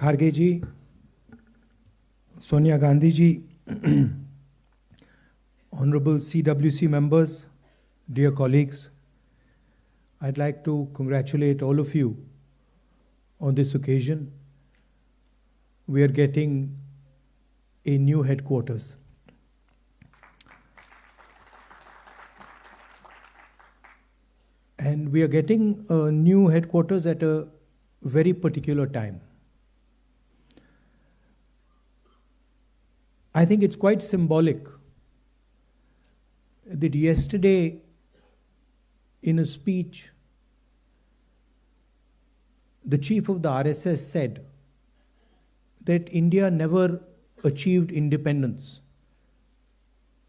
Kharge ji, Sonia Gandhi ji, Honorable CWC members, dear colleagues, I'd like to congratulate all of you on this occasion. We are getting a new headquarters. And we are getting a new headquarters at a very particular time. I think it's quite symbolic that yesterday, in a speech, the chief of the RSS said that India never achieved independence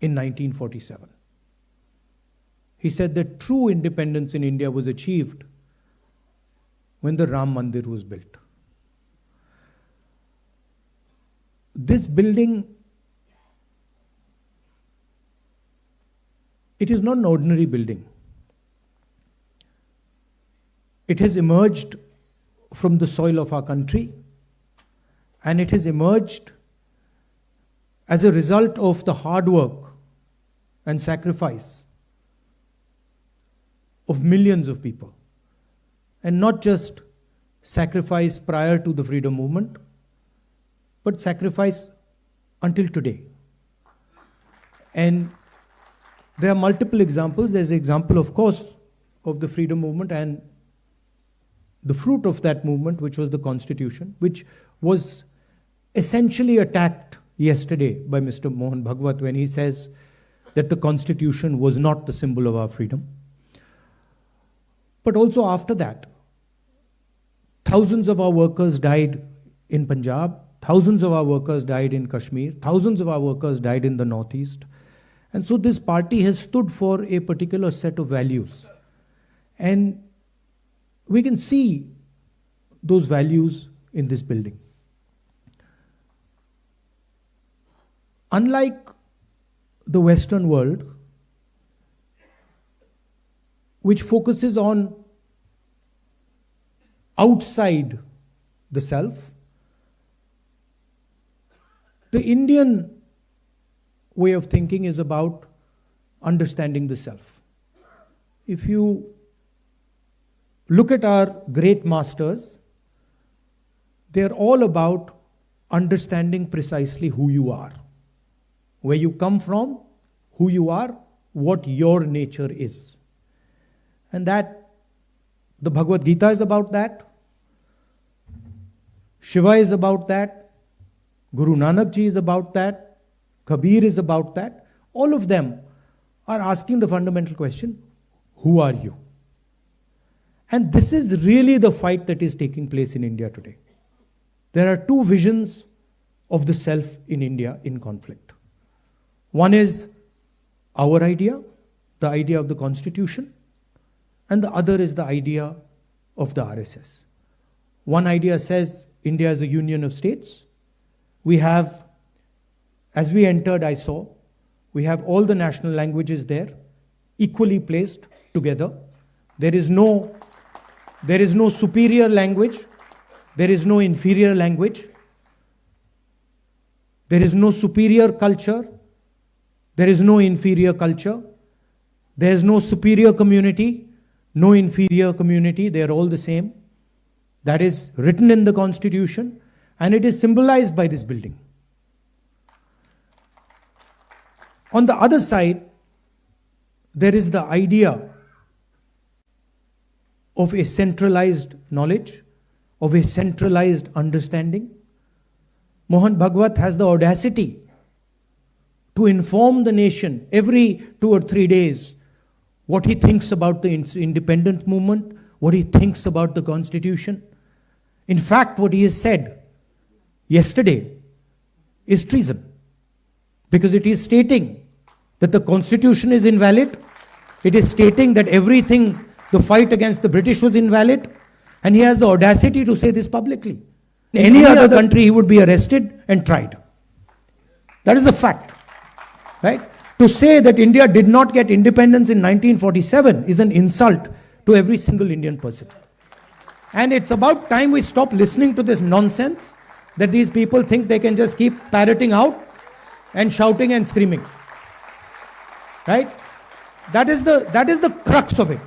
in 1947. He said that true independence in India was achieved when the Ram Mandir was built. This building, it is not an ordinary building. It has emerged from the soil of our country, and it has emerged as a result of the hard work and sacrifice of millions of people, and not just sacrifice prior to the freedom movement, but sacrifice until today. And there are multiple examples. There's an example, of course, of the freedom movement and the fruit of that movement, which was the Constitution, which was essentially attacked yesterday by Mr. Mohan Bhagwat when he says that the Constitution was not the symbol of our freedom. But also after that, thousands of our workers died in Punjab, thousands of our workers died in Kashmir, thousands of our workers died in the Northeast. And so this party has stood for a particular set of values. And we can see those values in this building. Unlike the Western world, which focuses on outside the self, the Indian way of thinking is about understanding the self. If you look at our great masters, they're all about understanding precisely who you are, where you come from, who you are, what your nature is. And that, the Bhagavad Gita is about that, Shiva is about that, Guru Nanak Ji is about that, Kabir is about that. All of them are asking the fundamental question, who are you? And this is really the fight that is taking place in India today. There are two visions of the self in India in conflict. One is our idea, the idea of the Constitution, and the other is the idea of the RSS. One idea says India is a union of states. We have, as we entered, I saw, we have all the national languages there, equally placed together. There is no superior language. There is no inferior language. There is no superior culture. There is no inferior culture. There is no superior community, no inferior community. They are all the same. That is written in the Constitution, and it is symbolized by this building. On the other side, there is the idea of a centralized knowledge, of a centralized understanding. Mohan Bhagwat has the audacity to inform the nation every 2 or 3 days what he thinks about the independent movement, what he thinks about the Constitution. In fact, what he has said yesterday is treason, because it is stating that the Constitution is invalid. It is stating that everything, the fight against the British was invalid, and he has the audacity to say this publicly. In any other country, he would be arrested and tried. That is the fact, right? To say that India did not get independence in 1947 is an insult to every single Indian person. And it's about time we stop listening to this nonsense that these people think they can just keep parroting out and shouting and screaming. Right? That is the crux of it.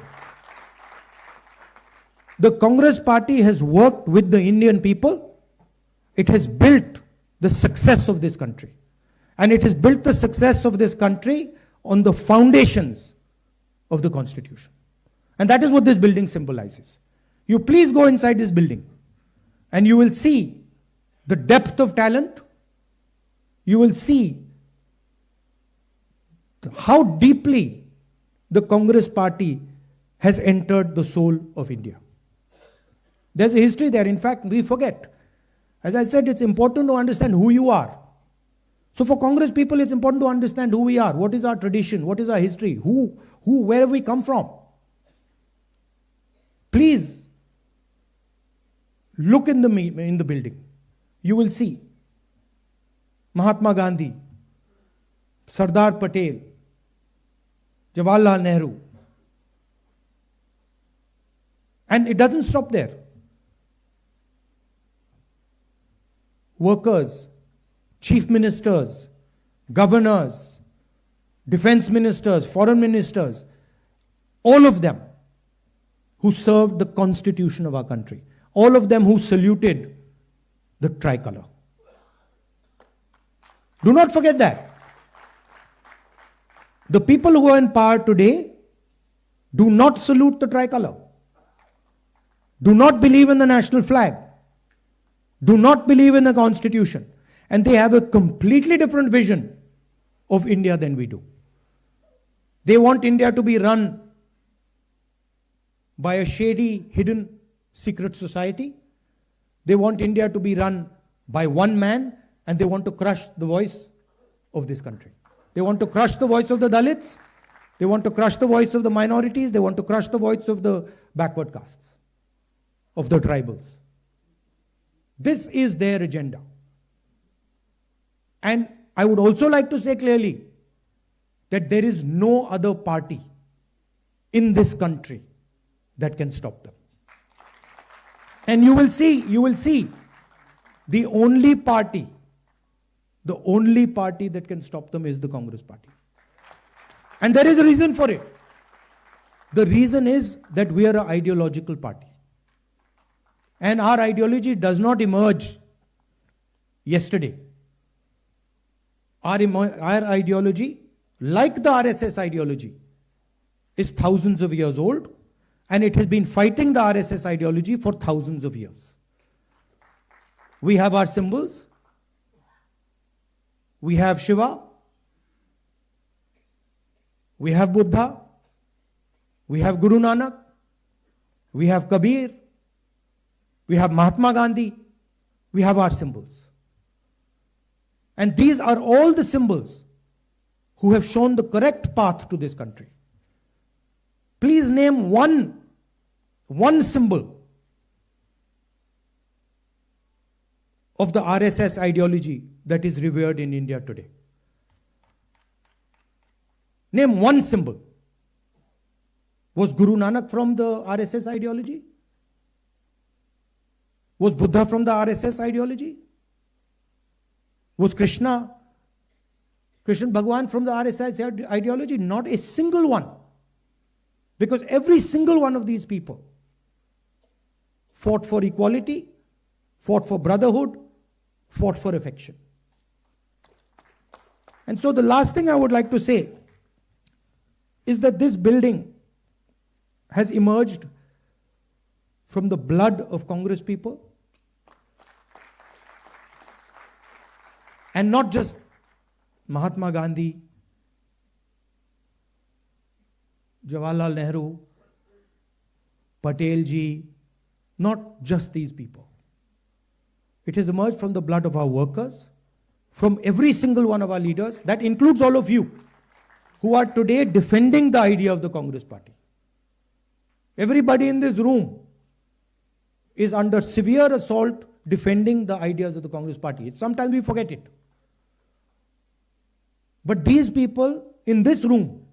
The Congress party has worked with the Indian people. It has built the success of this country. And it has built the success of this country on the foundations of the Constitution. And that is what this building symbolizes. You please go inside this building and you will see the depth of talent. You will see how deeply the Congress party has entered the soul of India. There's a history there. In fact, we forget. As I said, it's important to understand who you are. So for Congress people, it's important to understand who we are. What is our tradition? What is our history? Where have we come from? Please look in the building. You will see Mahatma Gandhi, Sardar Patel, Jawaharlal Nehru. And it doesn't stop there. Workers, chief ministers, governors, defense ministers, foreign ministers, all of them who served the constitution of our country, all of them who saluted the tricolor. Do not forget that. The people who are in power today do not salute the tricolor, do not believe in the national flag, do not believe in the constitution, and they have a completely different vision of India than we do. They want India to be run by a shady, hidden, secret society. They want India to be run by one man, and they want to crush the voice of this country. They want to crush the voice of the Dalits. They want to crush the voice of the minorities. They want to crush the voice of the backward castes, of the tribals. This is their agenda. And I would also like to say clearly that there is no other party in this country that can stop them. And you will see, the only party that can stop them is the Congress party. And there is a reason for it. The reason is that we are an ideological party. And our ideology does not emerge yesterday. Our ideology, like the RSS ideology, is thousands of years old, and it has been fighting the RSS ideology for thousands of years. We have our symbols. We have Shiva. We have Buddha. We have Guru Nanak. We have Kabir. We have Mahatma Gandhi. We have our symbols. And these are all the symbols who have shown the correct path to this country. Please name one symbol of the RSS ideology that is revered in India today. Name one symbol. Was Guru Nanak from the RSS ideology? Was Buddha from the RSS ideology? Was Krishna Bhagwan from the RSS ideology? Not a single one. Because every single one of these people fought for equality, fought for brotherhood, fought for affection. And so the last thing I would like to say is that this building has emerged from the blood of Congress people. And not just Mahatma Gandhi, Jawaharlal Nehru, Patel ji, not just these people. It has emerged from the blood of our workers, from every single one of our leaders. That includes all of you who are today defending the idea of the Congress party. Everybody in this room is under severe assault defending the ideas of the Congress party. Sometimes we forget it. But these people in this room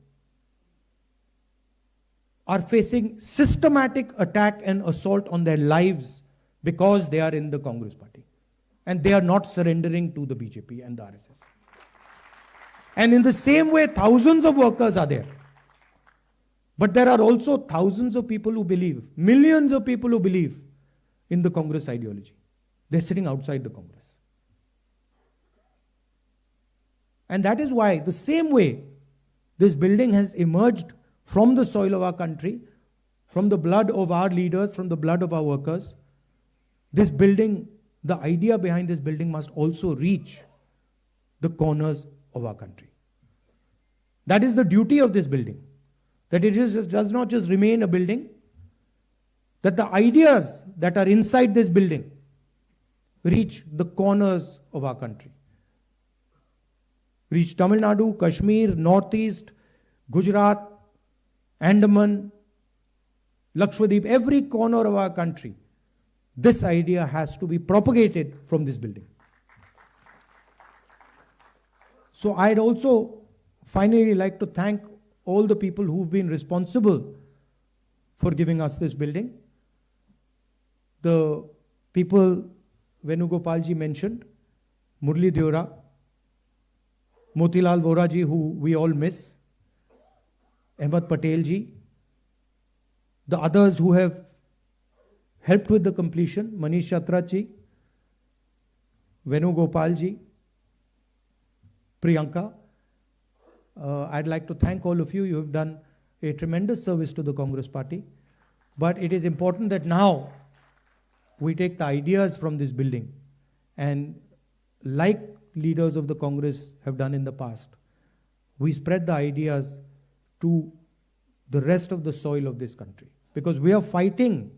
are facing systematic attack and assault on their lives because they are in the Congress party. and they are not surrendering to the BJP and the RSS. And in the same way, thousands of workers are there. But there are also thousands of people who believe, millions of people who believe in the Congress ideology. They're sitting outside the Congress. And that is why, the same way, this building has emerged from the soil of our country, from the blood of our leaders, from the blood of our workers. This building, the idea behind this building must also reach the corners of our country. That is the duty of this building. That it does not just remain a building, that the ideas that are inside this building reach the corners of our country. Reach Tamil Nadu, Kashmir, Northeast, Gujarat, Andaman, Lakshadweep, every corner of our country. This idea has to be propagated from this building. So I'd also finally like to thank all the people who've been responsible for giving us this building. The people Venugopalji mentioned, Murli Deora, Motilal Vora ji, who we all miss, Ahmed Patel ji, the others who have helped with the completion, Manish Chatra ji, Venugopal ji, Priyanka. I'd like to thank all of you. You have done a tremendous service to the Congress party. But it is important that now we take the ideas from this building and, like leaders of the Congress have done in the past, we spread the ideas to the rest of the soil of this country. Because we are fighting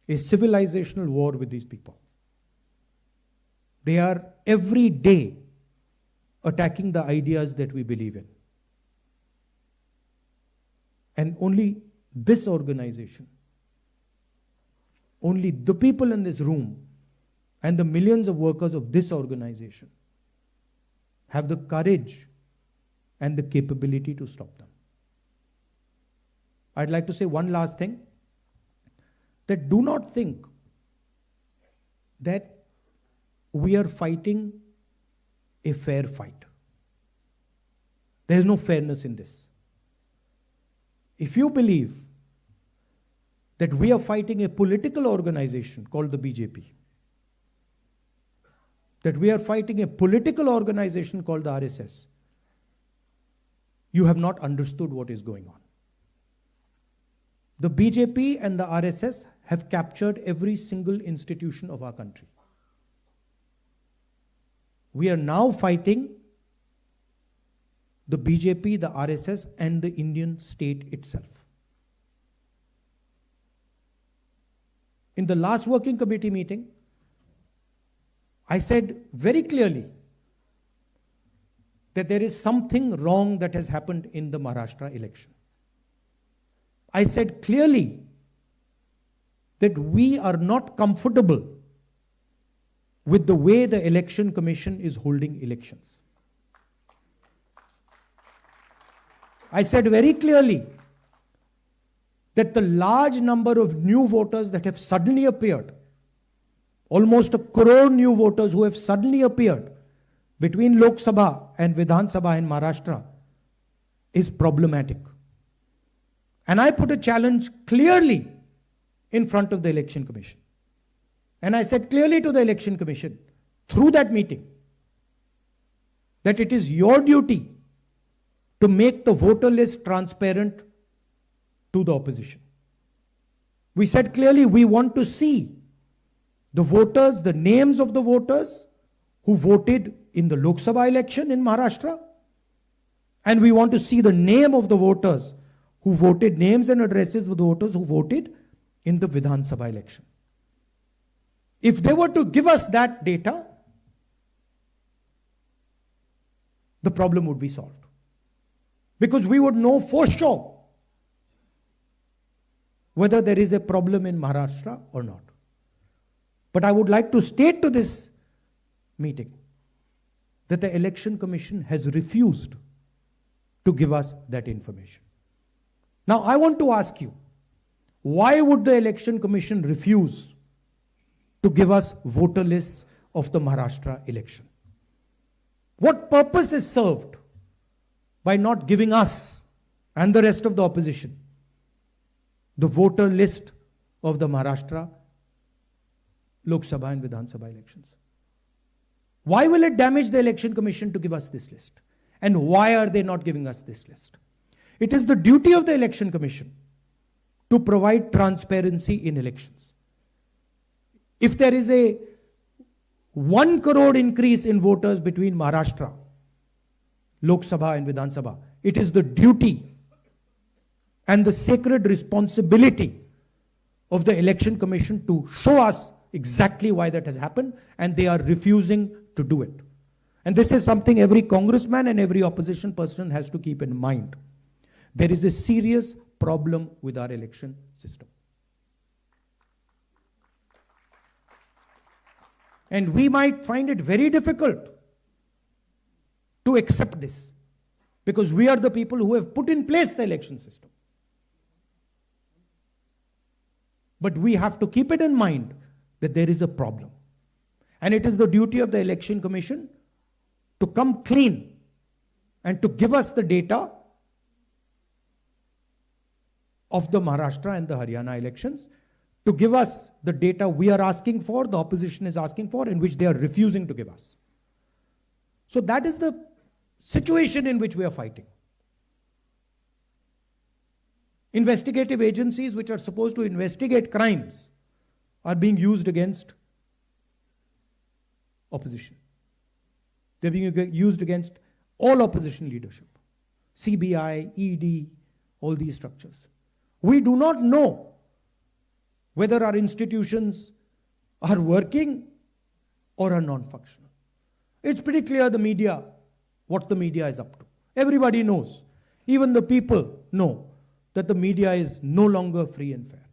a civilizational war with these people. They are every day attacking the ideas that we believe in. And only this organization, only the people in this room and the millions of workers of this organization have the courage and the capability to stop them. I'd like to say one last thing, that do not think that we are fighting a fair fight. There is no fairness in this. If you believe that we are fighting a political organization called the BJP, that we are fighting a political organization called the RSS, you have not understood what is going on. The BJP and the RSS have captured every single institution of our country. We are now fighting the BJP, the RSS, and the Indian state itself. In the last working committee meeting, I said very clearly that there is something wrong that has happened in the Maharashtra election. I said clearly that we are not comfortable with the way the Election Commission is holding elections. I said very clearly that the large number of new voters that have suddenly appeared, almost 1 crore new voters who have suddenly appeared between Lok Sabha and Vidhan Sabha in Maharashtra, is problematic. And I put a challenge clearly in front of the Election Commission. And I said clearly to the Election Commission, through that meeting, that it is your duty to make the voter list transparent to the opposition. We said clearly we want to see the voters, the names of the voters who voted in the Lok Sabha election in Maharashtra, and we want to see the name of the voters who voted, names and addresses of the voters who voted in the Vidhan Sabha election. If they were to give us that data, the problem would be solved. Because we would know for sure whether there is a problem in Maharashtra or not. But I would like to state to this meeting that the Election Commission has refused to give us that information. Now I want to ask you, why would the Election Commission refuse to give us voter lists of the Maharashtra election? What purpose is served by not giving us and the rest of the opposition the voter list of the Maharashtra Lok Sabha and Vidhan Sabha elections? Why will it damage the Election Commission to give us this list? And why are they not giving us this list? It is the duty of the Election Commission to provide transparency in elections. If there is a 1 crore increase in voters between Maharashtra, Lok Sabha and Vidhan Sabha, it is the duty and the sacred responsibility of the Election Commission to show us exactly why that has happened, and they are refusing to do it. And this is something every congressman and every opposition person has to keep in mind. There is a serious problem with our election system. And we might find it very difficult to accept this, because we are the people who have put in place the election system. But we have to keep it in mind that there is a problem. And it is the duty of the Election Commission to come clean and to give us the data of the Maharashtra and the Haryana elections, to give us the data we are asking for, the opposition is asking for, in which they are refusing to give us. So that is the situation in which we are fighting. Investigative agencies which are supposed to investigate crimes are being used against opposition. They're being used against all opposition leadership. CBI, ED, all these structures. We do not know whether our institutions are working or are non-functional. It's pretty clear the media, what the media is up to. Everybody knows. Even the people know that the media is no longer free and fair.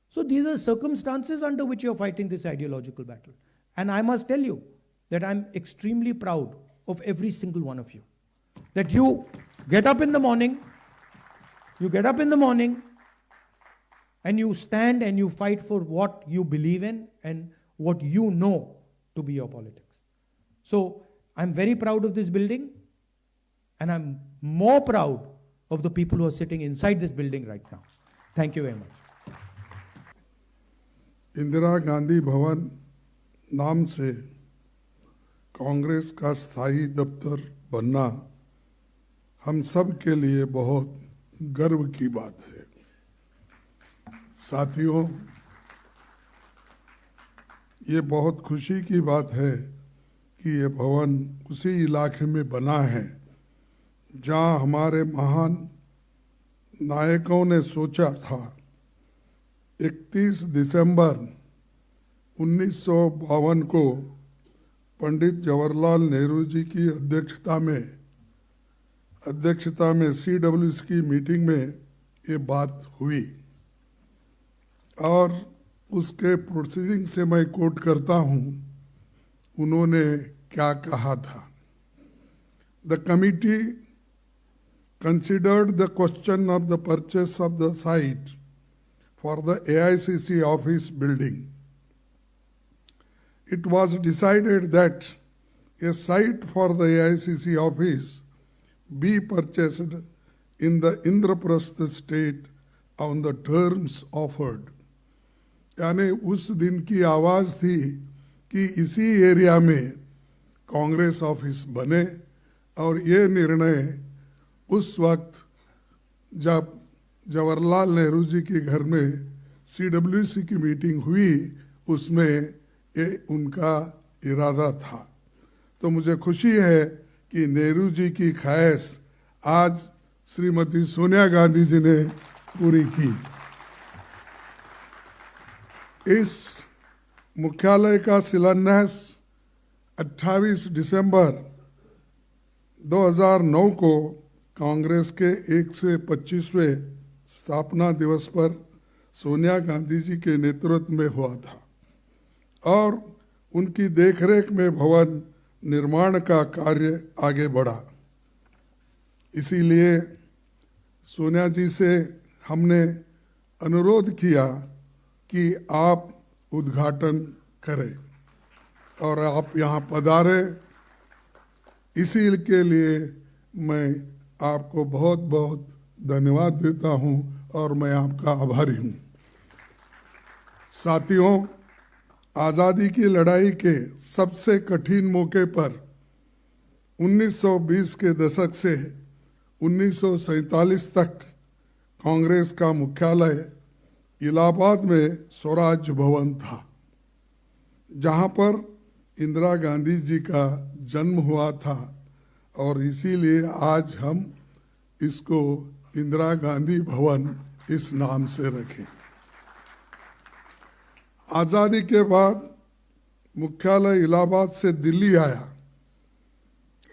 So these are circumstances under which you're fighting this ideological battle. And I must tell you that I'm extremely proud of every single one of you. That you get up in the morning, and you stand and you fight for what you believe in and what you know to be your politics. So I'm very proud of this building, and I'm more proud of the people who are sitting inside this building right now. Thank you very much. Indira Gandhi Bhavan नाम से कांग्रेस का स्थायी दफ्तर बनना हम सब के लिए बहुत गर्व की बात है। साथियों, ये बहुत खुशी की बात है कि ये भवन उसी इलाके में बना है जहां हमारे महान नायकों ने सोचा था 31 दिसंबर 1952 को पंडित जवाहरलाल नेहरू जी की अध्यक्षता में CWC की मीटिंग में ये बात हुई, और उसके प्रोसीडिंग से मैं कोट करता हूँ, उन्होंने क्या कहा था। The committee considered the question of the purchase of the site for the AICC office building. It was decided that a site for the AICC office be purchased in the Indraprastha state on the terms offered. यानी उस दिन की आवाज़ थी कि इसी area में Congress office बने, और ये निर्णय उस वक्त जब जवाहरलाल नेहरू जी के घर में CWC की मीटिंग हुई, उसमें ये उनका इरादा था। तो मुझे खुशी है कि नेहरू जी की ख्वाहिश आज श्रीमती सोनिया गांधी जी ने पूरी की। इस मुख्यालय का शिलान्यास 28 दिसंबर 2009 को कांग्रेस के 125वें स्थापना दिवस पर सोनिया गांधी जी के नेतृत्व में हुआ था, और उनकी देखरेख में भवन निर्माण का कार्य आगे बढ़ा। इसीलिए सोनिया जी से हमने अनुरोध किया कि आप उद्घाटन करें, और आप यहाँ पधारे, इसी के लिए मैं आपको बहुत बहुत धन्यवाद देता हूँ और मैं आपका आभारी हूँ। साथियों, आज़ादी की लड़ाई के सबसे कठिन मौके पर 1920 के दशक से 1947 तक कांग्रेस का मुख्यालय इलाहाबाद में स्वराज भवन था, जहां पर इंदिरा गांधी जी का जन्म हुआ था और इसीलिए आज हम इसको इंदिरा गांधी भवन इस नाम से रखें। आज़ादी के बाद मुख्यालय इलाहाबाद से दिल्ली आया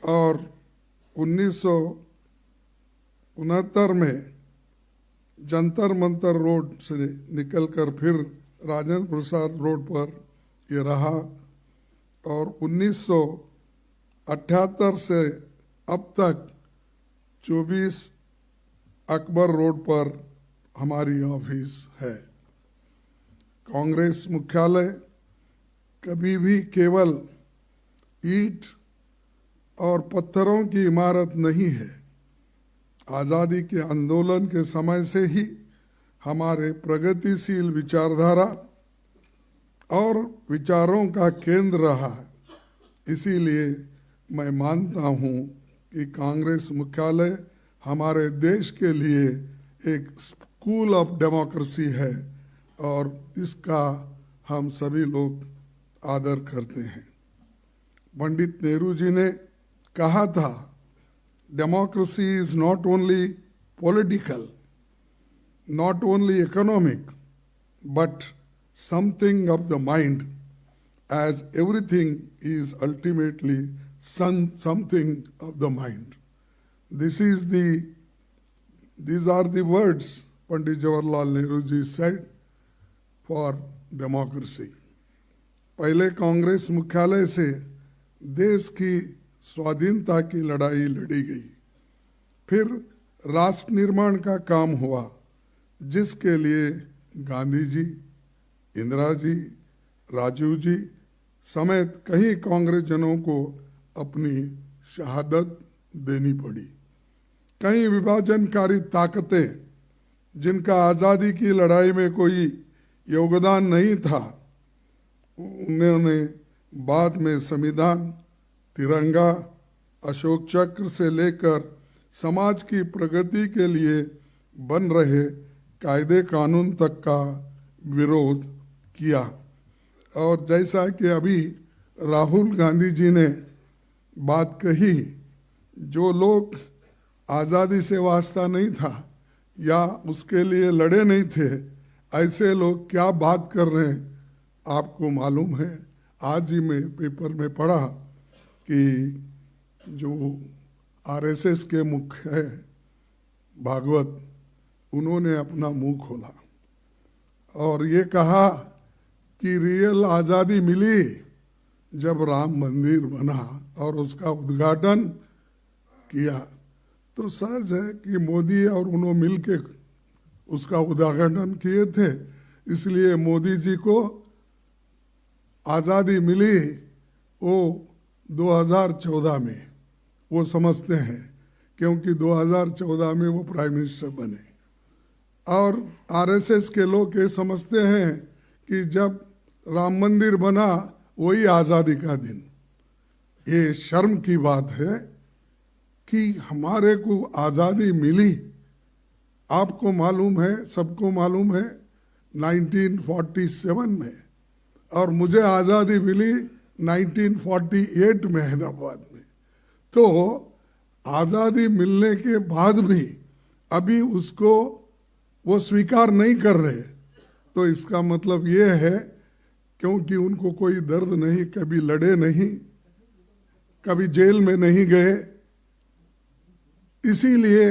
और 1969 में जंतर मंतर रोड से निकलकर फिर राजेंद्र प्रसाद रोड पर ये रहा और 1978 से अब तक 24 अकबर रोड पर हमारी ऑफिस है। कांग्रेस मुख्यालय कभी भी केवल ईंट और पत्थरों की इमारत नहीं है। आज़ादी के आंदोलन के समय से ही हमारे प्रगतिशील विचारधारा और विचारों का केंद्र रहा है। इसीलिए मैं मानता हूँ कि कांग्रेस मुख्यालय हमारे देश के लिए एक स्कूल ऑफ डेमोक्रेसी है और इसका हम सभी लोग आदर करते हैं। पंडित नेहरू जी ने कहा था, democracy is not only political, not only economic, but something of the mind, as everything is ultimately something of the mind. These are the words Pandit Jawaharlal Nehru ji said for democracy. पहले कांग्रेस मुख्यालय से देश की स्वाधीनता की लड़ाई लड़ी गई, फिर राष्ट्र निर्माण का काम हुआ, जिसके लिए गांधी जी, इंदिरा जी, राजीव जी समेत कई कांग्रेस जनों को अपनी शहादत देनी पड़ी। कई विभाजनकारी ताकतें, जिनका आज़ादी की लड़ाई में कोई योगदान नहीं था, उन्होंने बाद में संविधान, तिरंगा, अशोक चक्र से लेकर समाज की प्रगति के लिए बन रहे कायदे कानून तक का विरोध किया। और जैसा कि अभी राहुल गांधी जी ने बात कही, जो लोग आज़ादी से वास्ता नहीं था या उसके लिए लड़े नहीं थे, ऐसे लोग क्या बात कर रहे हैं आपको मालूम है। आज ही मैं पेपर में पढ़ा कि जो आरएसएस के मुख्य है भागवत, उन्होंने अपना मुंह खोला और ये कहा कि रियल आज़ादी मिली जब राम मंदिर बना और उसका उद्घाटन किया। तो सच है कि मोदी और उन्होंने मिलके उसका उद्घाटन किए थे, इसलिए मोदी जी को आज़ादी मिली वो 2014 में, वो समझते हैं, क्योंकि 2014 में वो प्राइम मिनिस्टर बने। और आरएसएस के लोग ये समझते हैं कि जब राम मंदिर बना वही आज़ादी का दिन। ये शर्म की बात है कि हमारे को आज़ादी मिली, आपको मालूम है, सबको मालूम है, 1947 में, और मुझे आज़ादी मिली 1948 में हैदराबाद में। तो आज़ादी मिलने के बाद भी अभी उसको वो स्वीकार नहीं कर रहे, तो इसका मतलब ये है क्योंकि उनको कोई दर्द नहीं, कभी लड़े नहीं, कभी जेल में नहीं गए, इसीलिए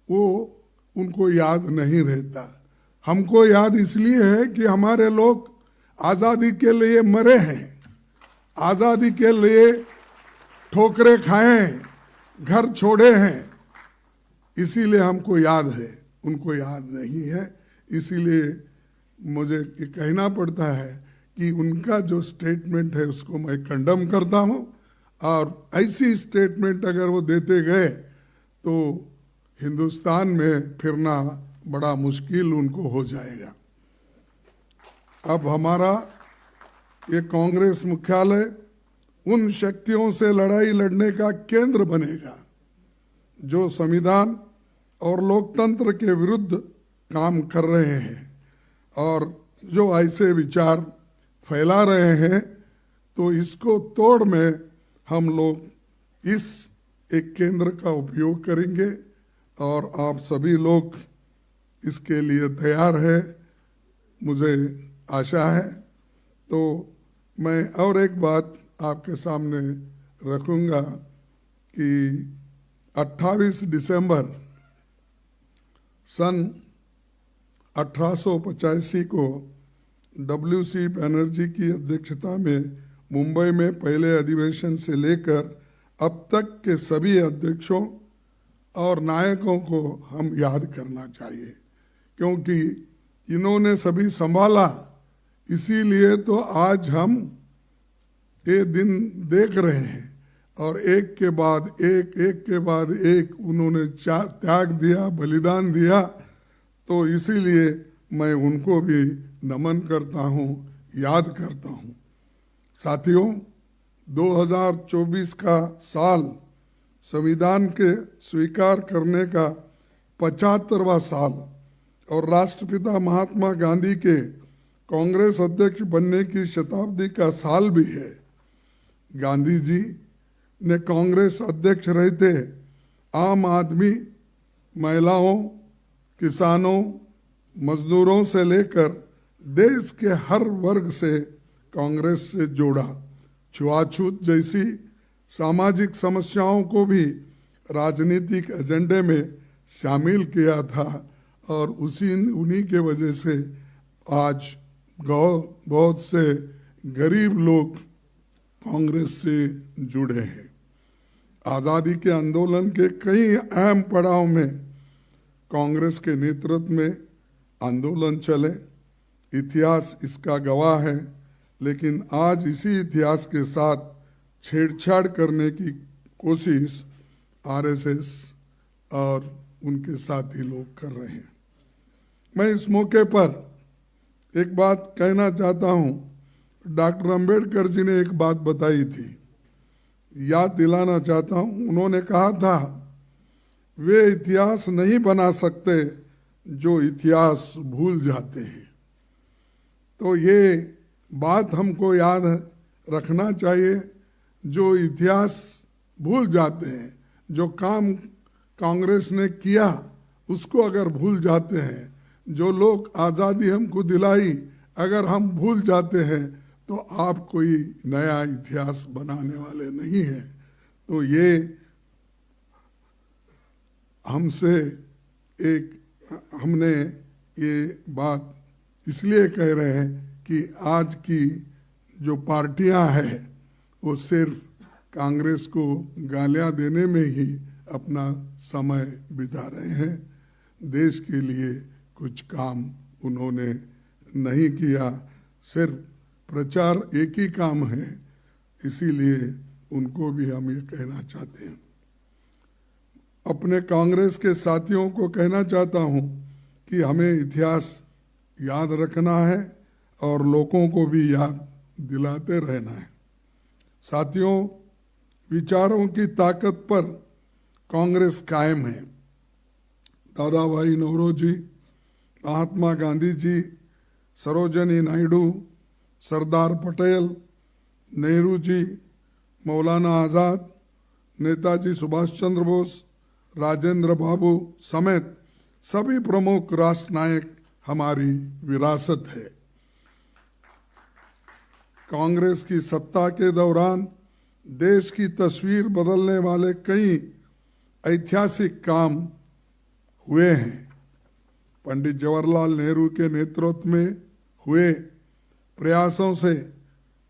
वो उनको याद नहीं रहता। हमको याद इसलिए है कि हमारे लोग आज़ादी के लिए मरे हैं, आज़ादी के लिए ठोकरें खाए हैं, घर छोड़े हैं, इसीलिए हमको याद है, उनको याद नहीं है। इसीलिए मुझे ये कहना पड़ता है कि उनका जो स्टेटमेंट है उसको मैं कंडम करता हूँ, और ऐसी स्टेटमेंट अगर वो देते गए तो हिंदुस्तान में फिरना बड़ा मुश्किल उनको हो जाएगा। अब हमारा ये कांग्रेस मुख्यालय उन शक्तियों से लड़ाई लड़ने का केंद्र बनेगा जो संविधान और लोकतंत्र के विरुद्ध काम कर रहे हैं और जो ऐसे विचार फैला रहे हैं। तो इसको तोड़ में हम लोग इस एक केंद्र का उपयोग करेंगे और आप सभी लोग इसके लिए तैयार है, मुझे आशा है। तो मैं और एक बात आपके सामने रखूंगा कि 28 दिसंबर सन 1885 को W.C. बनर्जी की अध्यक्षता में मुंबई में पहले अधिवेशन से लेकर अब तक के सभी अध्यक्षों और नायकों को हम याद करना चाहिए, क्योंकि इन्होंने सभी संभाला। इसीलिए तो आज हम ये दिन देख रहे हैं और एक के बाद एक उन्होंने त्याग दिया, बलिदान दिया। तो इसीलिए मैं उनको भी नमन करता हूँ, याद करता हूँ। साथियों, 2024 का साल संविधान के स्वीकार करने का 75वां साल और राष्ट्रपिता महात्मा गांधी के कांग्रेस अध्यक्ष बनने की शताब्दी का साल भी है। गांधी जी ने कांग्रेस अध्यक्ष रहते आम आदमी, महिलाओं, किसानों, मजदूरों से लेकर देश के हर वर्ग से कांग्रेस से जोड़ा। छुआछूत जैसी सामाजिक समस्याओं को भी राजनीतिक एजेंडे में शामिल किया था और उन्हीं के वजह से आज बहुत से गरीब लोग कांग्रेस से जुड़े हैं। आज़ादी के आंदोलन के कई अहम पड़ाव में कांग्रेस के नेतृत्व में आंदोलन चले, इतिहास इसका गवाह है। लेकिन आज इसी इतिहास के साथ छेड़छाड़ करने की कोशिश आरएसएस और उनके साथी लोग कर रहे हैं। मैं इस मौके पर एक बात कहना चाहता हूँ। डॉक्टर अंबेडकर जी ने एक बात बताई थी, याद दिलाना चाहता हूँ। उन्होंने कहा था, वे इतिहास नहीं बना सकते जो इतिहास भूल जाते हैं। तो ये बात हमको याद रखना चाहिए। जो इतिहास भूल जाते हैं, जो काम कांग्रेस ने किया उसको अगर भूल जाते हैं, जो लोग आज़ादी हमको दिलाई अगर हम भूल जाते हैं, तो आप कोई नया इतिहास बनाने वाले नहीं हैं। तो ये हमने ये बात इसलिए कह रहे हैं कि आज की जो पार्टियां हैं वो सिर्फ कांग्रेस को गालियां देने में ही अपना समय बिता रहे हैं। देश के लिए कुछ काम उन्होंने नहीं किया, सिर्फ प्रचार एक ही काम है। इसीलिए उनको भी हम ये कहना चाहते हैं। अपने कांग्रेस के साथियों को कहना चाहता हूँ कि हमें इतिहास याद रखना है और लोगों को भी याद दिलाते रहना है। साथियों, विचारों की ताकत पर कांग्रेस कायम है। दादा भाई नौरोजी, महात्मा गांधी जी, सरोजिनी नायडू, सरदार पटेल, नेहरू जी, मौलाना आज़ाद, नेताजी सुभाष चंद्र बोस, राजेंद्र बाबू समेत सभी प्रमुख राष्ट्र नायक हमारी विरासत है। कांग्रेस की सत्ता के दौरान देश की तस्वीर बदलने वाले कई ऐतिहासिक काम हुए हैं। पंडित जवाहरलाल नेहरू के नेतृत्व में हुए प्रयासों से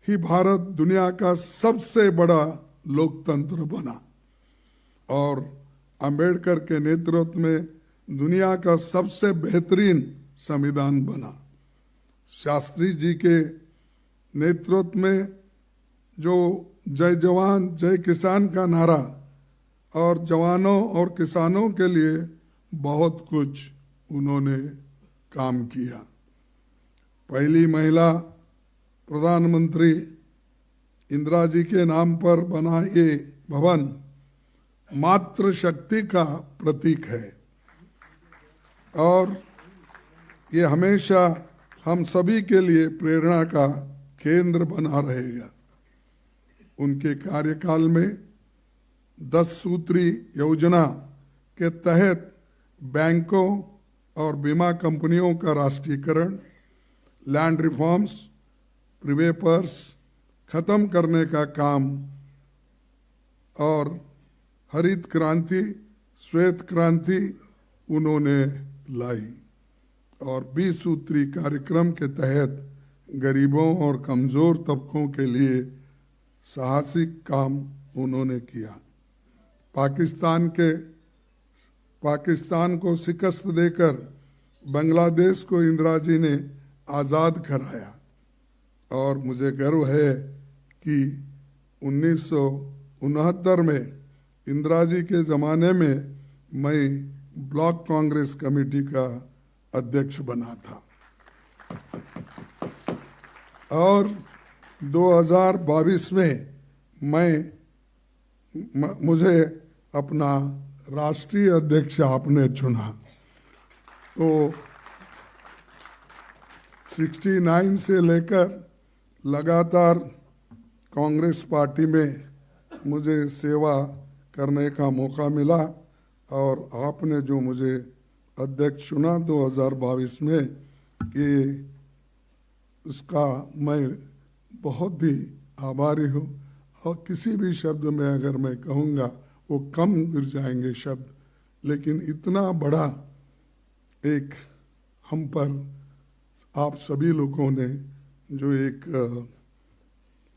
ही भारत दुनिया का सबसे बड़ा लोकतंत्र बना और अंबेडकर के नेतृत्व में दुनिया का सबसे बेहतरीन संविधान बना। शास्त्री जी के नेतृत्व में जो जय जवान जय किसान का नारा और जवानों और किसानों के लिए बहुत कुछ उन्होंने काम किया। पहली महिला प्रधानमंत्री इंदिरा जी के नाम पर बना ये भवन मातृ शक्ति का प्रतीक है और ये हमेशा हम सभी के लिए प्रेरणा का केंद्र बना रहेगा। उनके कार्यकाल में 10 सूत्री योजना के तहत बैंकों और बीमा कंपनियों का राष्ट्रीयकरण, लैंड रिफॉर्म्स, प्रीवेपर्स खत्म करने का काम और हरित क्रांति, श्वेत क्रांति उन्होंने लाई और 20 सूत्री कार्यक्रम के तहत गरीबों और कमजोर तबकों के लिए साहसिक काम उन्होंने किया। पाकिस्तान को शिकस्त देकर बांग्लादेश को इंदिरा जी ने आज़ाद कराया और मुझे गर्व है कि 1969 में इंदिरा जी के ज़माने में मैं ब्लॉक कांग्रेस कमेटी का अध्यक्ष बना था और 2022 में मुझे अपना राष्ट्रीय अध्यक्ष आपने चुना। तो 69 से लेकर लगातार कांग्रेस पार्टी में मुझे सेवा करने का मौका मिला और आपने जो मुझे अध्यक्ष चुना 2022 में, कि इसका मैं बहुत ही आभारी हूँ और किसी भी शब्द में अगर मैं कहूँगा वो कम गिर जाएंगे शब्द, लेकिन इतना बड़ा एक हम पर आप सभी लोगों ने जो एक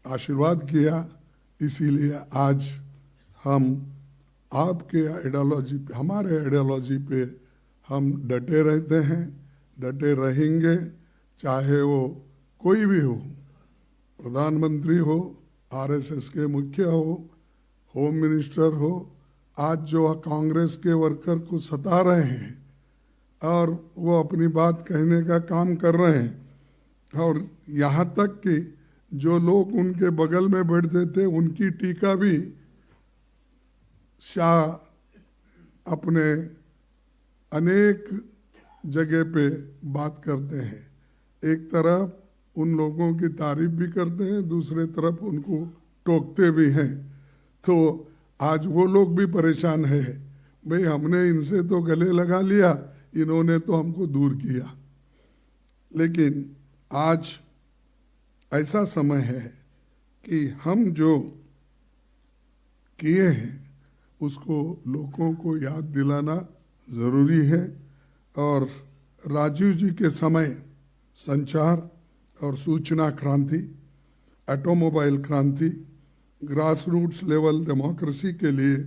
आशीर्वाद किया, इसीलिए आज हम आपके आइडियोलॉजी पे, हमारे आइडियोलॉजी पे हम डटे रहते हैं, डटे रहेंगे, चाहे वो कोई भी हो, प्रधानमंत्री हो, आरएसएस के मुखिया हो, होम मिनिस्टर हो। आज जो कांग्रेस के वर्कर को सता रहे हैं और वो अपनी बात कहने का काम कर रहे हैं और यहाँ तक कि जो लोग उनके बगल में बैठते थे उनकी टीका भी शाह अपने अनेक जगह पे बात करते हैं। एक तरफ उन लोगों की तारीफ भी करते हैं, दूसरे तरफ उनको टोकते भी हैं। तो आज वो लोग भी परेशान है, भाई हमने इनसे तो गले लगा लिया, इन्होंने तो हमको दूर किया। लेकिन आज ऐसा समय है कि हम जो किए हैं उसको लोगों को याद दिलाना ज़रूरी है और राजीव जी के समय संचार और सूचना क्रांति, ऑटोमोबाइल क्रांति, ग्रास रूट्स लेवल डेमोक्रेसी के लिए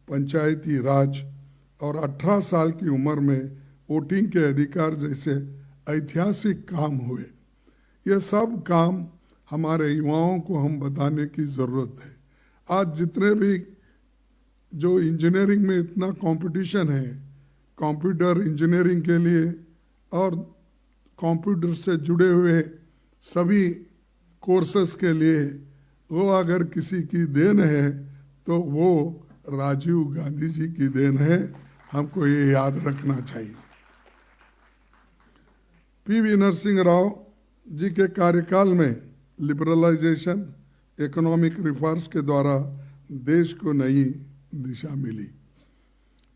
पंचायती राज और 18 साल की उम्र में वोटिंग के अधिकार जैसे ऐतिहासिक काम हुए। ये सब काम हमारे युवाओं को हम बताने की ज़रूरत है। आज जितने भी जो इंजीनियरिंग में इतना कंपटीशन है, कंप्यूटर इंजीनियरिंग के लिए और कंप्यूटर से जुड़े हुए सभी कोर्सेस के लिए, वो अगर किसी की देन है तो वो राजीव गांधी जी की देन है। हमको ये याद रखना चाहिए। पीवी नरसिंह राव जी के कार्यकाल में लिबरलाइजेशन, इकोनॉमिक रिफॉर्म्स के द्वारा देश को नई दिशा मिली।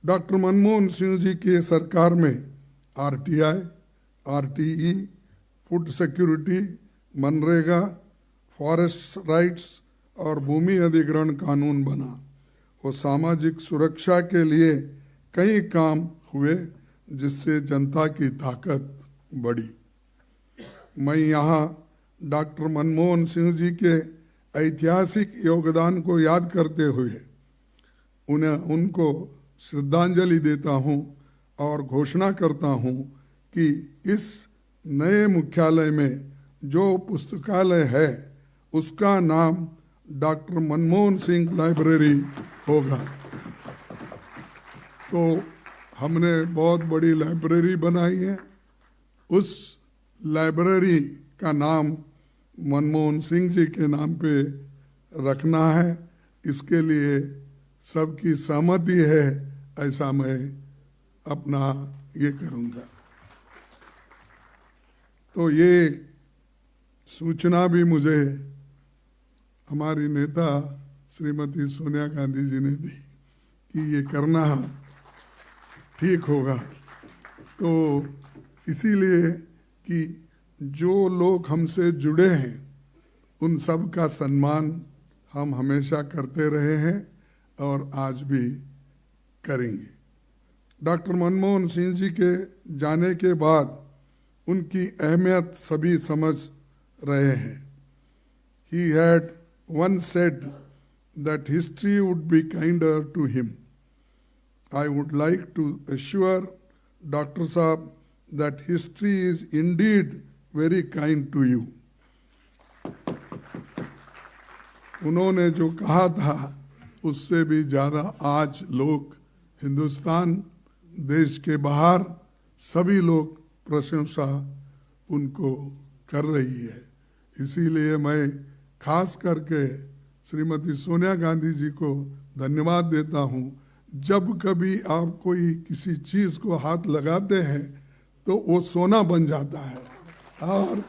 डॉक्टर मनमोहन सिंह जी की सरकार में RTI, RTE, food security, MNREGA, forest rights और भूमि अधिग्रहण कानून बना। वो सामाजिक सुरक्षा के लिए कई काम हुए जिससे जनता की ताकत बढ़ी। मैं यहाँ डॉक्टर मनमोहन सिंह जी के ऐतिहासिक योगदान को याद करते हुए उनको श्रद्धांजलि देता हूँ और घोषणा करता हूँ कि इस नए मुख्यालय में जो पुस्तकालय है उसका नाम डॉक्टर मनमोहन सिंह लाइब्रेरी होगा। तो हमने बहुत बड़ी लाइब्रेरी बनाई है, उस लाइब्रेरी का नाम मनमोहन सिंह जी के नाम पे रखना है। इसके लिए सबकी सहमति है, ऐसा मैं अपना ये करूँगा। तो ये सूचना भी मुझे हमारी नेता श्रीमती सोनिया गांधी जी ने दी कि ये करना ठीक होगा। तो इसीलिए कि जो लोग हमसे जुड़े हैं उन सब का सम्मान हम हमेशा करते रहे हैं और आज भी करेंगे। डॉक्टर मनमोहन सिंह जी के जाने के बाद उनकी अहमियत सभी समझ रहे हैं। He had once said that history would be kinder to him. I would like to assure Dr. Saab that history is indeed very kind to you. उन्होंने जो कहा था उससे भी ज़्यादा आज लोग हिंदुस्तान, देश के बाहर सभी लोग प्रशंसा उनको कर रही है। इसीलिए मैं खास करके श्रीमती सोनिया गांधी जी को धन्यवाद देता हूँ। जब कभी आप कोई किसी चीज़ को हाथ लगाते हैं तो वो सोना बन जाता है और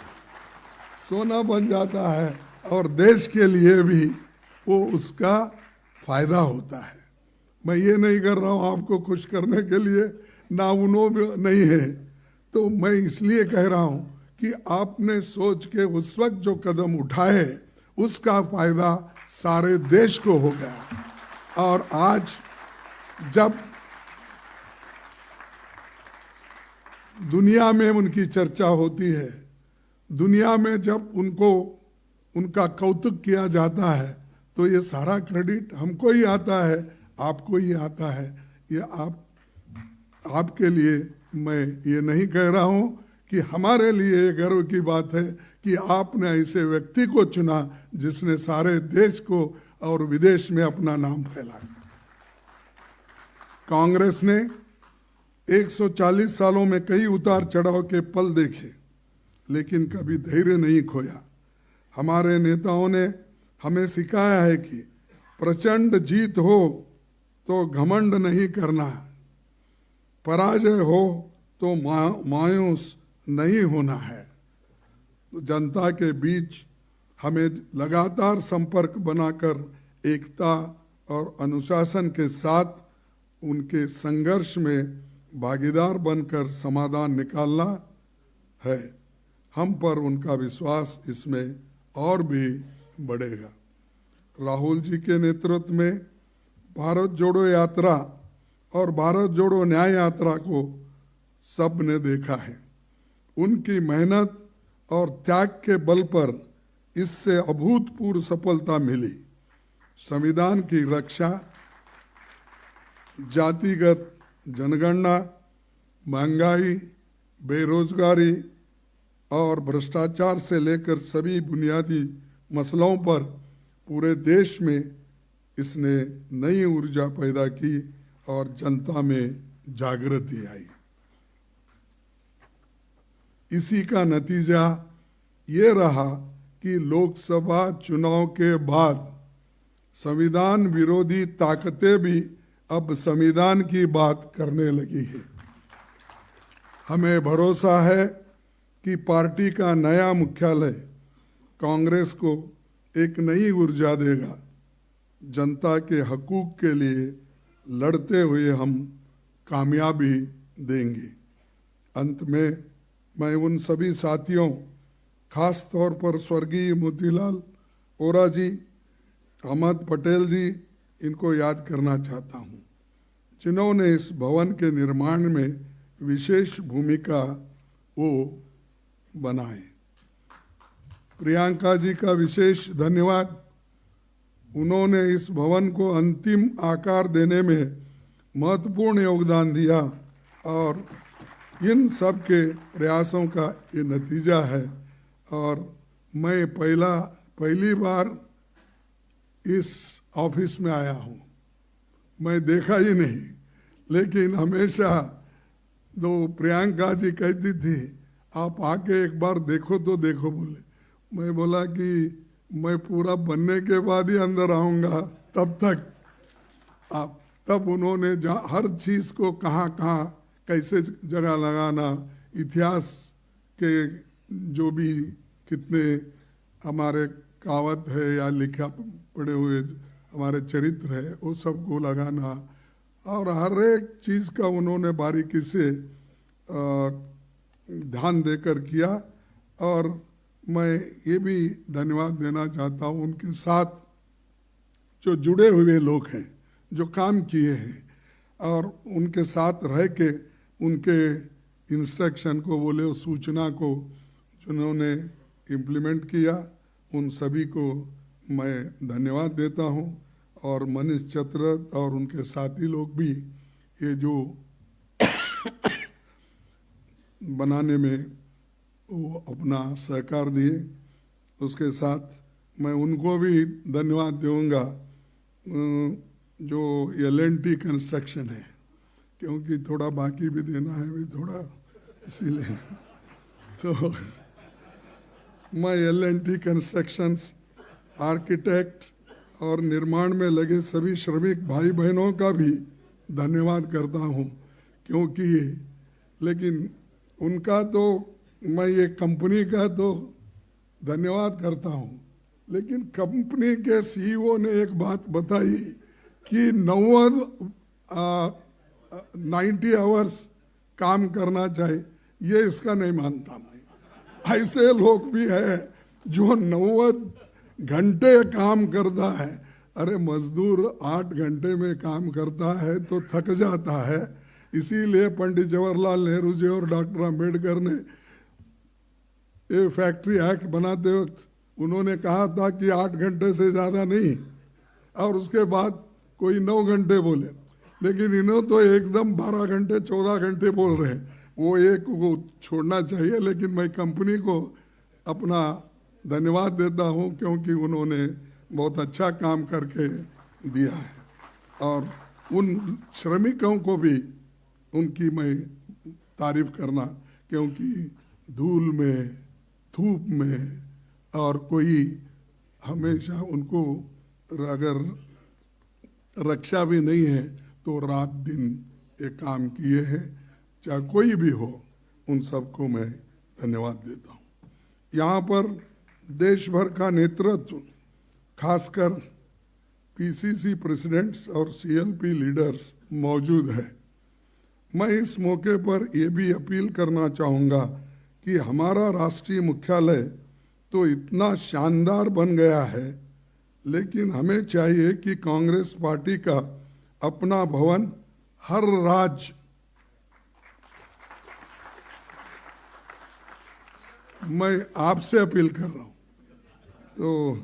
सोना बन जाता है और देश के लिए भी वो उसका फायदा होता है। मैं ये नहीं कर रहा हूँ आपको खुश करने के लिए, ना उन्होंने नहीं है। तो मैं इसलिए कह रहा हूँ कि आपने सोच के उस वक्त जो कदम उठाए उसका फायदा सारे देश को हो गया। और आज जब दुनिया में उनकी चर्चा होती है, दुनिया में जब उनका कौतुक किया जाता है, तो ये सारा क्रेडिट हमको ही आता है, आपको ही आता है। ये आपके लिए मैं ये नहीं कह रहा हूँ कि हमारे लिए ये गर्व की बात है कि आपने ऐसे व्यक्ति को चुना जिसने सारे देश को और विदेश में अपना नाम फैलाया। कांग्रेस ने 140 सालों में कई उतार चढ़ाव के पल देखे, लेकिन कभी धैर्य नहीं खोया। हमारे नेताओं ने हमें सिखाया है कि प्रचंड जीत हो तो घमंड नहीं करना, पराजय हो तो मायूस नहीं होना है। तो जनता के बीच हमें लगातार संपर्क बनाकर एकता और अनुशासन के साथ उनके संघर्ष में भागीदार बनकर समाधान निकालना है। हम पर उनका विश्वास इसमें और भी बढ़ेगा। राहुल जी के नेतृत्व में भारत जोड़ो यात्रा और भारत जोड़ो न्याय यात्रा को सब ने देखा है। उनकी मेहनत और त्याग के बल पर इससे अभूतपूर्व सफलता मिली। संविधान की रक्षा, जातिगत जनगणना, महंगाई, बेरोजगारी और भ्रष्टाचार से लेकर सभी बुनियादी मसलों पर पूरे देश में इसने नई ऊर्जा पैदा की और जनता में जागृति आई। इसी का नतीजा ये रहा कि लोकसभा चुनाव के बाद संविधान विरोधी ताकतें भी अब संविधान की बात करने लगी है। हमें भरोसा है कि पार्टी का नया मुख्यालय कांग्रेस को एक नई ऊर्जा देगा। जनता के हकूक के लिए लड़ते हुए हम कामयाबी देंगे। अंत में मैं उन सभी साथियों, खास तौर पर स्वर्गीय मोतीलाल वोरा जी, अहमद पटेल जी, इनको याद करना चाहता हूँ, जिन्होंने इस भवन के निर्माण में विशेष भूमिका वो बनाए। प्रियंका जी का विशेष धन्यवाद। उन्होंने इस भवन को अंतिम आकार देने में महत्वपूर्ण योगदान दिया और इन सब के प्रयासों का ये नतीजा है। और मैं पहली बार इस ऑफिस में आया हूँ, मैं देखा ही नहीं, लेकिन हमेशा तो प्रियंका जी कहती थी आप आके एक बार देखो तो देखो, बोले। मैं बोला कि मैं पूरा बनने के बाद ही अंदर आऊँगा, तब तक आप। तब उन्होंने हर चीज़ को कहाँ कहाँ कैसे जगह लगाना, इतिहास के जो भी कितने हमारे कहावत है या लिखा पड़े हुए हमारे चरित्र है वो सबको लगाना, और हर एक चीज़ का उन्होंने बारीकी से ध्यान देकर किया। और मैं ये भी धन्यवाद देना चाहता हूँ उनके साथ जो जुड़े हुए लोग हैं, जो काम किए हैं और उनके साथ रह के उनके इंस्ट्रक्शन को बोले, सूचना को जिन्होंने इम्प्लीमेंट किया, उन सभी को मैं धन्यवाद देता हूँ। और मनीष चतरथ और उनके साथी लोग भी ये जो बनाने में वो अपना सहकार दिए, उसके साथ मैं उनको भी धन्यवाद दूंगा जो L&T कंस्ट्रक्शन है, क्योंकि थोड़ा बाकी भी देना है भी थोड़ा, इसीलिए तो मैं L&T कंस्ट्रक्शंस, आर्किटेक्ट और निर्माण में लगे सभी श्रमिक भाई बहनों का भी धन्यवाद करता हूँ, क्योंकि लेकिन उनका तो मैं ये कंपनी का तो धन्यवाद करता हूँ, लेकिन कंपनी के CEO ने एक बात बताई कि 90 आवर्स काम करना चाहिए, ये इसका नहीं मानता मैं। ऐसे लोग भी हैं जो 90 घंटे काम करता है। अरे मजदूर 8 घंटे में काम करता है तो थक जाता है, इसीलिए पंडित जवाहरलाल नेहरू जी और डॉक्टर अंबेडकर ने ये फैक्ट्री एक्ट बनाते वक्त उन्होंने कहा था कि 8 घंटे से ज़्यादा नहीं, और उसके बाद कोई 9 घंटे बोले, लेकिन इन्हों तो एकदम 12 घंटे 14 घंटे बोल रहे हैं। वो एक को छोड़ना चाहिए, लेकिन मैं कंपनी को अपना धन्यवाद देता हूँ, क्योंकि उन्होंने बहुत अच्छा काम करके दिया है। और उन श्रमिकों को भी उनकी मैं तारीफ करना, क्योंकि धूल में, धूप में, और कोई हमेशा उनको अगर रक्षा भी नहीं है तो रात दिन ये काम किए हैं, चाहे कोई भी हो, उन सबको मैं धन्यवाद देता हूँ। यहाँ पर देश भर का नेतृत्व, खासकर PCC प्रेसिडेंट्स और CLP लीडर्स मौजूद है। मैं इस मौके पर ये भी अपील करना चाहूँगा कि हमारा राष्ट्रीय मुख्यालय तो इतना शानदार बन गया है, लेकिन हमें चाहिए कि कांग्रेस पार्टी का अपना भवन हर राज्य, मैं आपसे अपील कर रहा हूँ तो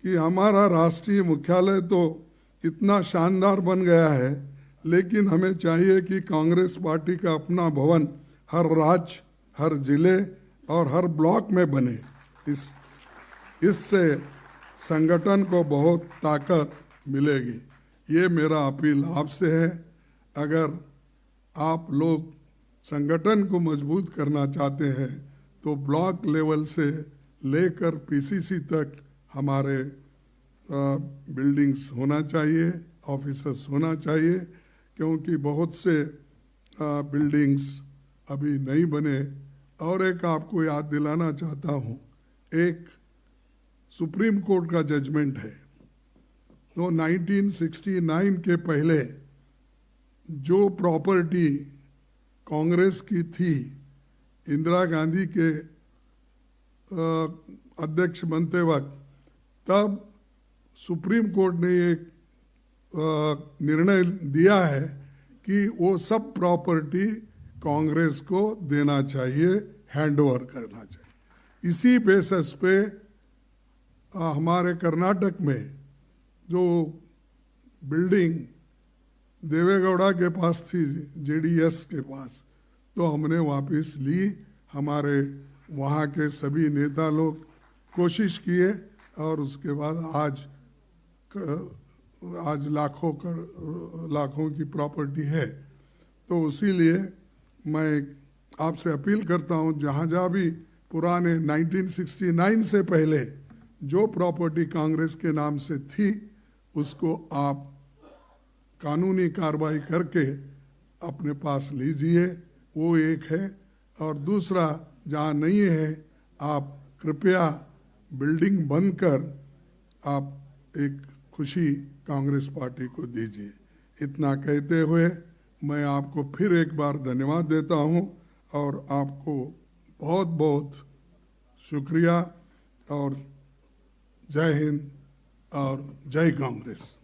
कि हमारा राष्ट्रीय मुख्यालय तो इतना शानदार बन गया है, लेकिन हमें चाहिए कि कांग्रेस पार्टी का अपना भवन हर राज्य, हर जिले और हर ब्लॉक में बने। इससे संगठन को बहुत ताकत मिलेगी। ये मेरा अपील आपसे है। अगर आप लोग संगठन को मजबूत करना चाहते हैं तो ब्लॉक लेवल से लेकर PCC तक हमारे बिल्डिंग्स होना चाहिए, ऑफिसेस होना चाहिए, क्योंकि बहुत से बिल्डिंग्स अभी नहीं बने। और एक आपको याद दिलाना चाहता हूँ, एक सुप्रीम कोर्ट का जजमेंट है, तो 1969 के पहले जो प्रॉपर्टी कांग्रेस की थी, इंदिरा गांधी के अध्यक्ष बनते वक्त, तब सुप्रीम कोर्ट ने एक निर्णय दिया है कि वो सब प्रॉपर्टी कांग्रेस को देना चाहिए, हैंड ओवर करना चाहिए। इसी बेसिस पे हमारे कर्नाटक में जो बिल्डिंग देवेगौड़ा के पास थी, JDS के पास, तो हमने वापस ली। हमारे वहाँ के सभी नेता लोग कोशिश किए और उसके बाद आज लाखों की प्रॉपर्टी है। तो इसीलिए मैं आपसे अपील करता हूँ, जहाँ जहाँ भी पुराने 1969 से पहले जो प्रॉपर्टी कांग्रेस के नाम से थी, उसको आप कानूनी कार्रवाई करके अपने पास लीजिए, वो एक है। और दूसरा, जहाँ नहीं है, आप कृपया बिल्डिंग बंद कर आप एक खुशी कांग्रेस पार्टी को दीजिए। इतना कहते हुए मैं आपको फिर एक बार धन्यवाद देता हूँ और आपको बहुत बहुत शुक्रिया और जय हिंद और जय कांग्रेस।